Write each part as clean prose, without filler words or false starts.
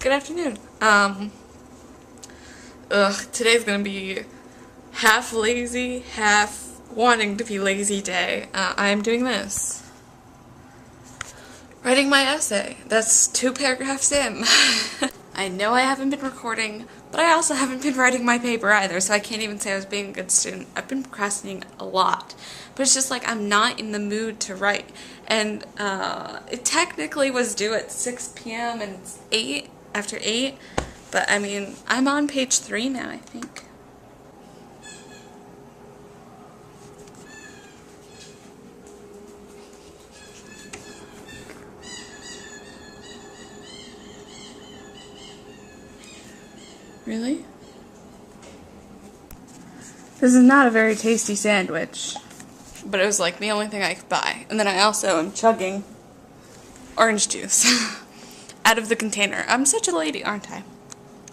Good afternoon. Today's gonna be half lazy, half wanting to be lazy day. I'm doing this. Writing my essay. That's 2 paragraphs in. I know I haven't been recording, but I also haven't been writing my paper either, so I can't even say I was being a good student. I've been procrastinating a lot. But it's just like I'm not in the mood to write. And it technically was due at 6 p.m. and it's after 8. But I mean, I'm on page 3 now, I think. Really? This is not a very tasty sandwich. But it was like the only thing I could buy. And then I also am chugging orange juice out of the container. I'm such a lady, aren't I?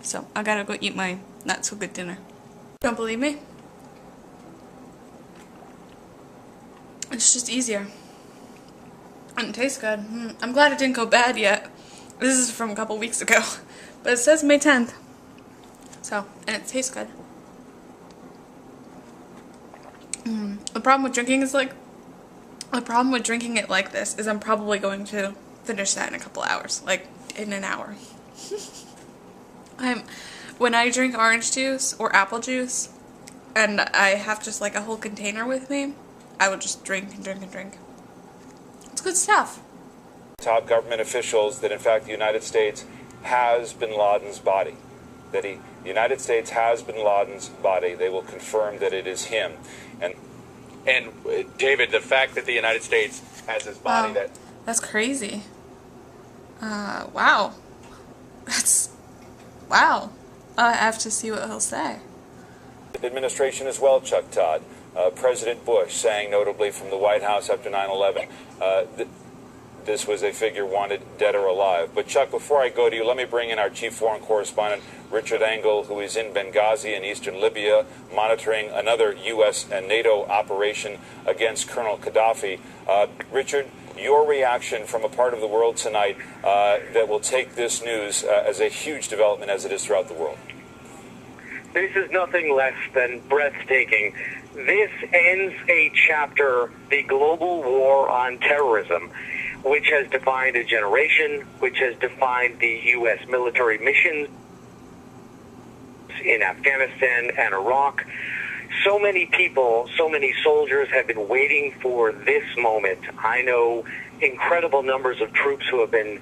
So I gotta go eat my not so good dinner. Don't believe me? It's just easier. And it tastes good. I'm glad it didn't go bad yet. This is from a couple weeks ago. But it says May 10th. So, and it tastes good. The problem with drinking it like this is I'm probably going to finish that in a couple hours, like in an hour. When I drink orange juice or apple juice and I have just like a whole container with me, I will just drink and drink and drink. It's good stuff. Top government officials that in fact the United States has bin Laden's body. The United States has bin Laden's body. They will confirm that it is him. And David, the fact that the United States has his body, that's crazy. Wow. Wow. I have to see what he'll say. Administration as well, Chuck Todd. President Bush saying notably from the White House after 9/11, this was a figure wanted dead or alive. But Chuck, before I go to you, let me bring in our chief foreign correspondent, Richard Engel, who is in Benghazi in eastern Libya, monitoring another U.S. and NATO operation against Colonel Gaddafi. Richard, your reaction from a part of the world tonight that will take this news as a huge development as it is throughout the world. This is nothing less than breathtaking. This ends a chapter, the global war on terrorism, which has defined a generation, which has defined the U.S. military missions in Afghanistan and Iraq. So many people, so many soldiers have been waiting for this moment. I know incredible numbers of troops who have been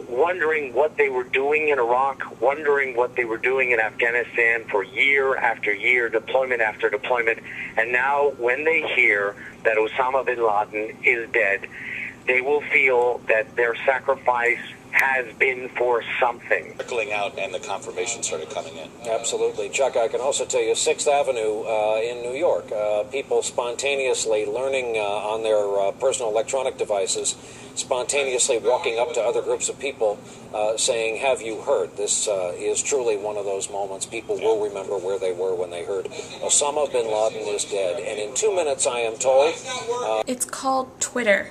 wondering what they were doing in Iraq, wondering what they were doing in Afghanistan for year after year, deployment after deployment. And now when they hear that Osama bin Laden is dead, they will feel that their sacrifice has been for something. Trickling out and the confirmation started coming in. Absolutely. Chuck, I can also tell you 6th Avenue in New York, people spontaneously learning on their personal electronic devices, spontaneously walking up to other groups of people saying, have you heard? This is truly one of those moments. People will remember where they were when they heard Osama bin Laden is dead. And in 2 minutes, I am told... It's called Twitter.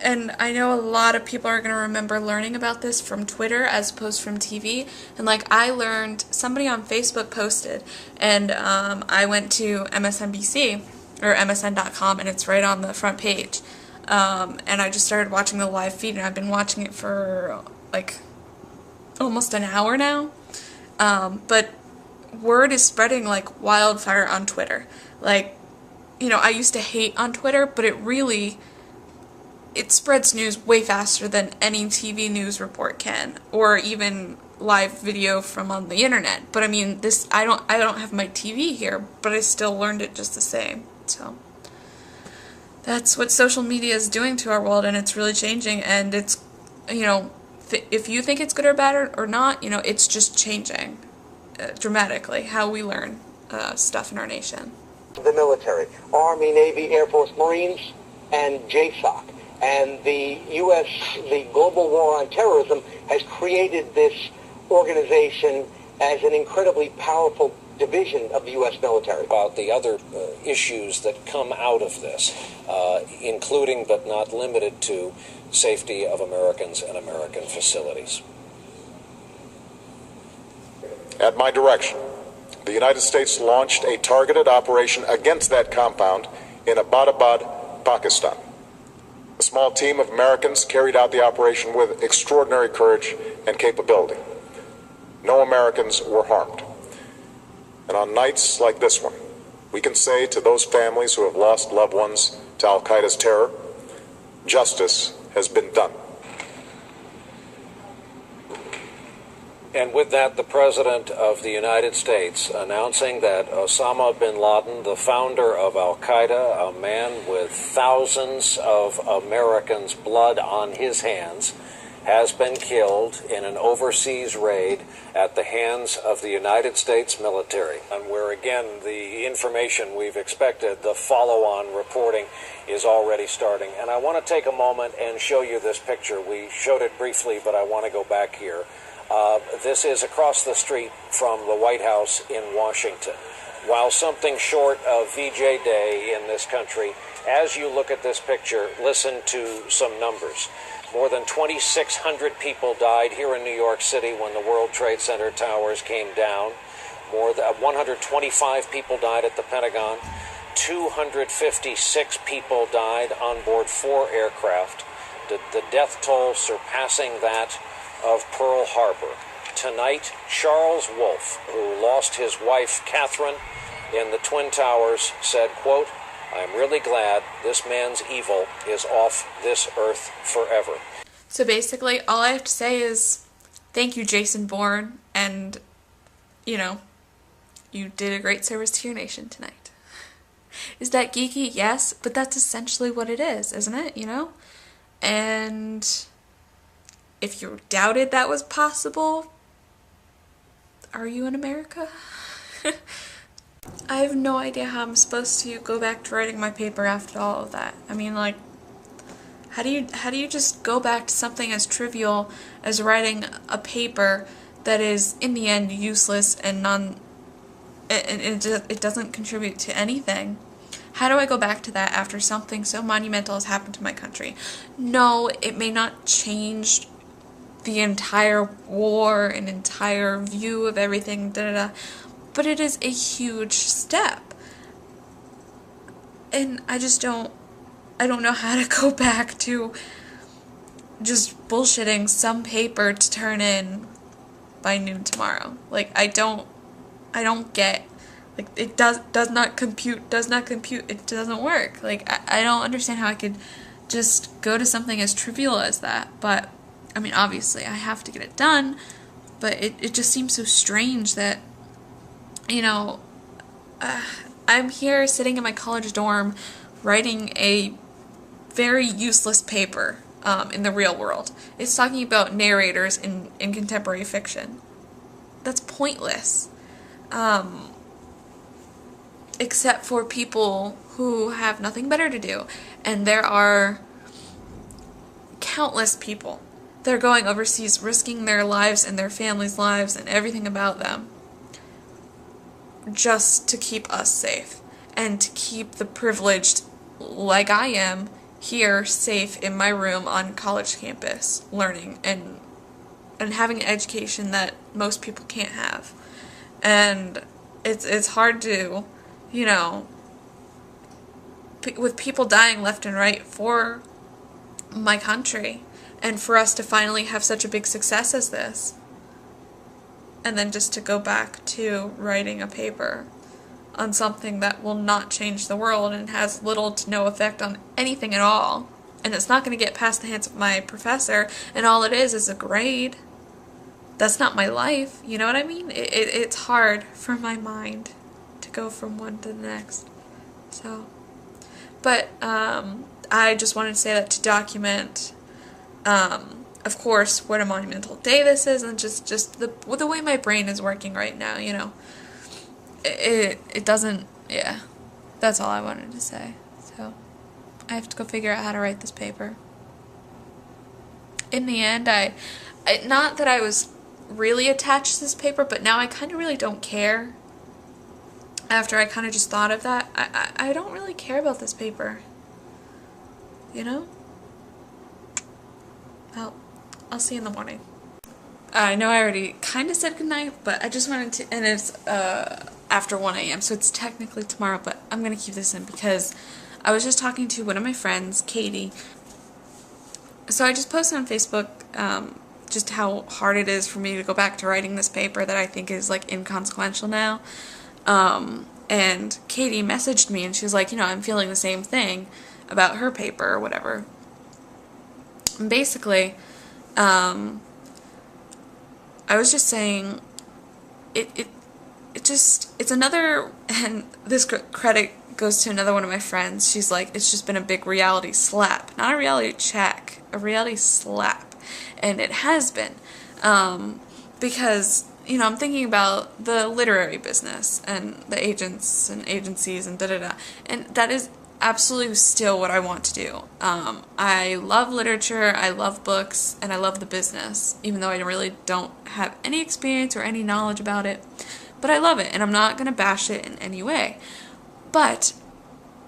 And I know a lot of people are going to remember learning about this from Twitter as opposed from TV. And like I learned, somebody on Facebook posted, and I went to MSNBC, or MSN.com, and it's right on the front page. And I just started watching the live feed, and I've been watching it for like almost an hour now. But word is spreading like wildfire on Twitter. Like, you know, I used to hate on Twitter, but it spreads news way faster than any TV news report can, or even live video from on the internet. But I mean, I don't have my TV here, but I still learned it just the same. So that's what social media is doing to our world, and it's really changing. And it's, you know, if you think it's good or bad or not, you know, it's just changing dramatically how we learn stuff in our nation. The military, Army, Navy, Air Force, Marines, and JSOC. And the U.S., the global war on terrorism, has created this organization as an incredibly powerful division of the U.S. military. About the other issues that come out of this, including but not limited to safety of Americans and American facilities. At my direction, the United States launched a targeted operation against that compound in Abbottabad, Pakistan. A small team of Americans carried out the operation with extraordinary courage and capability. No Americans were harmed. And on nights like this one, we can say to those families who have lost loved ones to Al-Qaeda's terror, justice has been done. And with that, the President of the United States announcing that Osama bin Laden, the founder of Al-Qaeda, a man with thousands of Americans' blood on his hands, has been killed in an overseas raid at the hands of the United States military. And where, again, the information we've expected, the follow-on reporting, is already starting. And I want to take a moment and show you this picture. We showed it briefly, but I want to go back here. This is across the street from the White House in Washington. While something short of VJ Day in this country, as you look at this picture, listen to some numbers. More than 2,600 people died here in New York City when the World Trade Center towers came down. More than 125 people died at the Pentagon. 256 people died on board 4 aircraft. The death toll surpassing that of Pearl Harbor. Tonight, Charles Wolfe, who lost his wife, Catherine, in the Twin Towers, said, quote, "I am really glad this man's evil is off this earth forever." So basically, all I have to say is, thank you, Jason Bourne, and, you know, you did a great service to your nation tonight. Is that geeky? Yes, but that's essentially what it is, isn't it, you know? And if you doubted that was possible, are you in America? I have no idea how I'm supposed to go back to writing my paper after all of that. I mean, like, how do you just go back to something as trivial as writing a paper that is in the end useless and it doesn't contribute to anything? How do I go back to that after something so monumental has happened to my country? No, it may not change the entire war, an entire view of everything, but it is a huge step. And I don't know how to go back to just bullshitting some paper to turn in by noon tomorrow. Like, I don't get, like, it does not compute, it doesn't work. Like, I don't understand how I could just go to something as trivial as that, but I mean, obviously, I have to get it done, but it just seems so strange that, you know, I'm here sitting in my college dorm writing a very useless paper in the real world. It's talking about narrators in contemporary fiction. That's pointless. Except for people who have nothing better to do. And there are countless people. They're going overseas, risking their lives and their families' lives and everything about them just to keep us safe and to keep the privileged, like I am, here safe in my room on college campus, learning and having an education that most people can't have. And it's hard to, you know, with people dying left and right for my country, and for us to finally have such a big success as this, and then just to go back to writing a paper on something that will not change the world and has little to no effect on anything at all, and it's not going to get past the hands of my professor, and all it is a grade. That's not my life, you know what I mean? It's hard for my mind to go from one to the next. So, but I just wanted to say that to document, of course, what a monumental day this is, and just the way my brain is working right now, you know. It doesn't, yeah, that's all I wanted to say. So, I have to go figure out how to write this paper. In the end, I not that I was really attached to this paper, but now I kind of really don't care. After I kind of just thought of that, I don't really care about this paper. You know? Well, I'll see you in the morning. I know I already kind of said goodnight, but I just wanted to, and it's after 1 a.m., so it's technically tomorrow, but I'm going to keep this in because I was just talking to one of my friends, Katie. So I just posted on Facebook just how hard it is for me to go back to writing this paper that I think is like inconsequential now. And Katie messaged me and she was like, I'm feeling the same thing about her paper or whatever. And basically, I was just saying, it's another, and this credit goes to another one of my friends. She's like, it's just been a big reality slap. Not a reality check, a reality slap. And it has been. Because, I'm thinking about the literary business and the agents and agencies and da-da-da. And that is absolutely still what I want to do. I love literature, I love books, and I love the business, even though I really don't have any experience or any knowledge about it. But I love it, and I'm not going to bash it in any way. But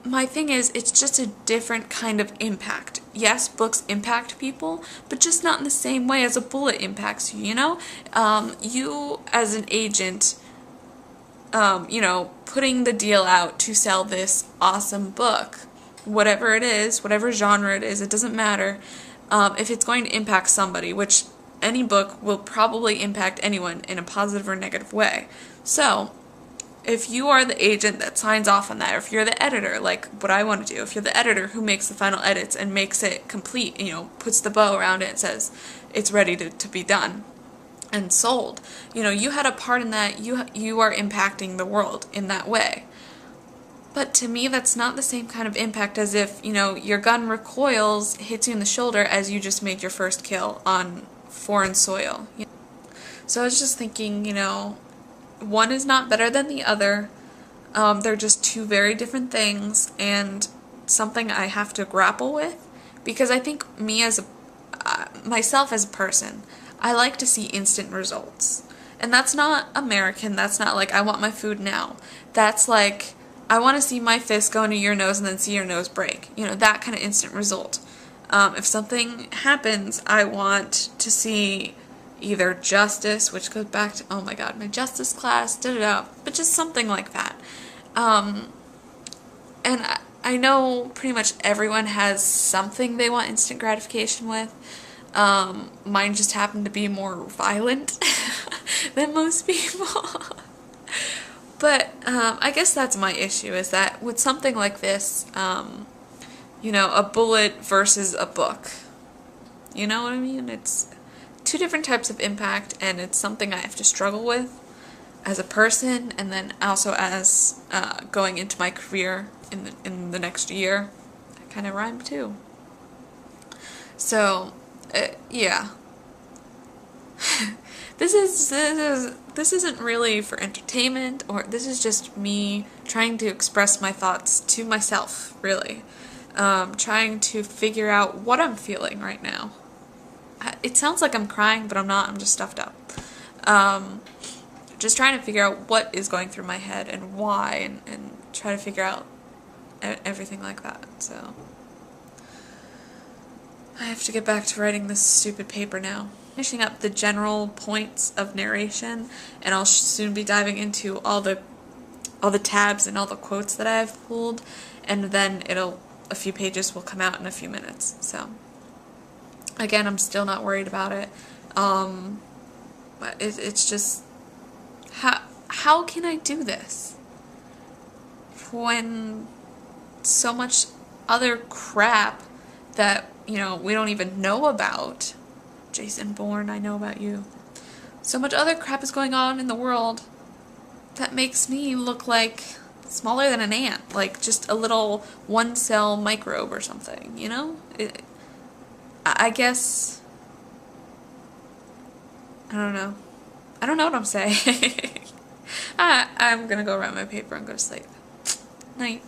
my thing is, it's just a different kind of impact. Yes, books impact people, but just not in the same way as a bullet impacts you, You, as an agent, putting the deal out to sell this awesome book, whatever it is, whatever genre it is, it doesn't matter. If it's going to impact somebody, which any book will probably impact anyone in a positive or negative way. So, if you are the agent that signs off on that, or if you're the editor, like what I want to do, if you're the editor who makes the final edits and makes it complete, puts the bow around it and says it's ready to be done and sold, you had a part in that, you are impacting the world in that way. But to me, that's not the same kind of impact as if, your gun recoils, hits you in the shoulder as you just made your first kill on foreign soil. So I was just thinking, one is not better than the other. They're just two very different things, and something I have to grapple with, because I think myself as a person, I like to see instant results. And that's not American. That's not like, I want my food now. That's like, I want to see my fist go into your nose and then see your nose break. That kind of instant result. If something happens, I want to see either justice, which goes back to, oh my god, my justice class, but just something like that. And I know pretty much everyone has something they want instant gratification with. Mine just happened to be more violent than most people. But I guess that's my issue, is that with something like this, a bullet versus a book. You know what I mean? It's two different types of impact, and it's something I have to struggle with as a person, and then also as going into my career in the next year. That kind of rhymed too. So, yeah. This isn't really for entertainment, or this is just me trying to express my thoughts to myself, really. Trying to figure out what I'm feeling right now. It sounds like I'm crying, but I'm not. I'm just stuffed up. Just trying to figure out what is going through my head and why, and try to figure out everything like that. So I have to get back to writing this stupid paper now. Finishing up the general points of narration, and I'll soon be diving into all the tabs and all the quotes that I've pulled, and then a few pages will come out in a few minutes. So again, I'm still not worried about it. But it's just, how can I do this when so much other crap that, we don't even know about? Jason Bourne, I know about you. So much other crap is going on in the world that makes me look like smaller than an ant, like just a little one-cell microbe or something, I guess, I don't know. I don't know what I'm saying. I'm gonna go write my paper and go to sleep. Night.